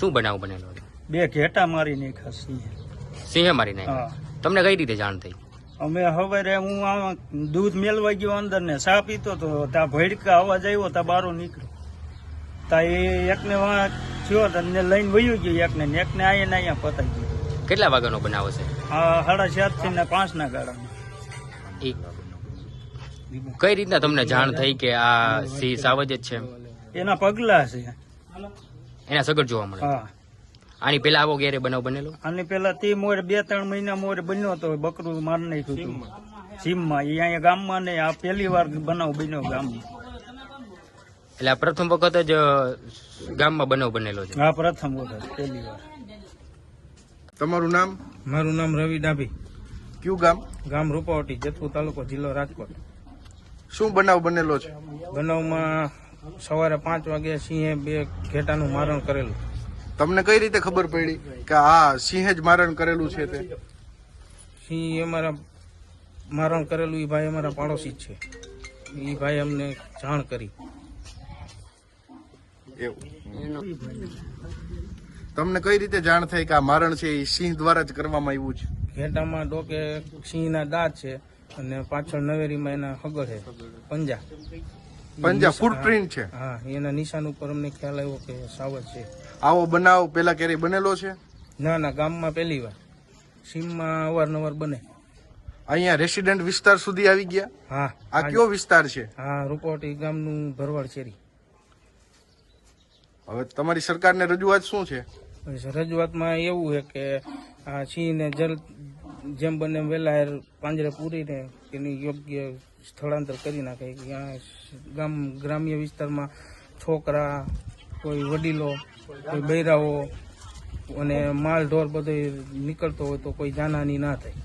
શું બનાવ બનેલો હતો? 2 ઘેટા મારી નાખ્યા સિંહે. સિંહે મારી નાખ્યો. હા, તમને કઈ રીતે જાણ થઈ? અમે હવે હું આમાં દૂધ મેળવા ગયો અંદર ને ચા પીતો તો ત્યાં ભડકા અવાજ આવ્યો, ત્યાં બારો નીકળ્યો. ત્યાં એ એકને વાં થયો તો ને લઈને વયું ગયો એકને ને એકને અહીંયા પતાઈ ગયો. કેટલા વાગ્યાનો બનાવ હશે? આ 4:30 થી ને 5 ના ગાળામાં. ઈ કઈ રીતના તમને જાણ થઈ કે આ સિંહ સાવજ જ છે? એના પગલા છે. એના સગડ જોવા મળે. હા, આની પેલા આવો ક્યારે બનાવ બનેલો? આની પેલા તે મોરે 2-3 મહિના મોરે બન્યો તો બકરું મારી નાખ્યું હતું સીમમાં. એ અહીંયા ગામમાં ને આ પહેલી વાર બનાવ બન્યો ગામમાં. એટલે આ પ્રથમ વખત જ ગામમાં બનાવ બનેલો છે? હા, પ્રથમ વખત, પહેલી વાર. તમારું નામ? મારું નામ રવિ ડાભી. કયું ગામ? ગામ રૂપાવટી, જેતપુર તાલુકો, જિલ્લો રાજકોટ. શું બનાવ બનેલો છે? બનાવમાં સવારે 5 વાગે સિંહે 2 ઘેટાનું મારણ કરેલું. તમને કઈ રીતે ખબર પડી કે આ સિંહે જ મારણ કરેલું છે? તે સિંહ અમારા મારણ કરેલું એ ભાઈ અમારા પાડોશી જ છે. એ ભાઈ અમને જાણ કરી. એવું તમને કઈ રીતે જાણ થઈ કે આ મારણ છે એ સિંહ દ્વારા જ કરવામાં આવ્યું છે? ઘેટામાં ડોકે સિંહના દાંત છે અને પાછળ નવેરીમાં એના હગર છે, પંજા ફૂટપ્રિન્ટ છે. હા, એના નિશાન ઉપર અમને ખ્યાલ આવ્યો કે સાવજ છે. આવો બનાવ પેલા ક્યારેય બનેલો છે? ના ના, ગામમાં પહેલી વાર. સીમમાં અવારનવાર બને. અહીંયા રેસિડેન્ટ વિસ્તાર સુધી આવી ગયા? હા. આ કયો વિસ્તાર છે? હા, રૂપાવટી ગામનું ભરવાડ શેરી. હવે તમારી સરકારને રજૂઆત શું છે? રજૂઆતમાં એવું છે કે આ સિંહને જેમ બને એમ વહેલા પાંજરે પૂરીને એની યોગ્ય સ્થળાંતર કરી નાખે. ત્યાં ગ્રામ્ય વિસ્તારમાં છોકરા, કોઈ વડીલો, કોઈ બૈરાઓ અને માલ ઢોર બધો નીકળતો હોય તો કોઈ જાનહાની ના થાય.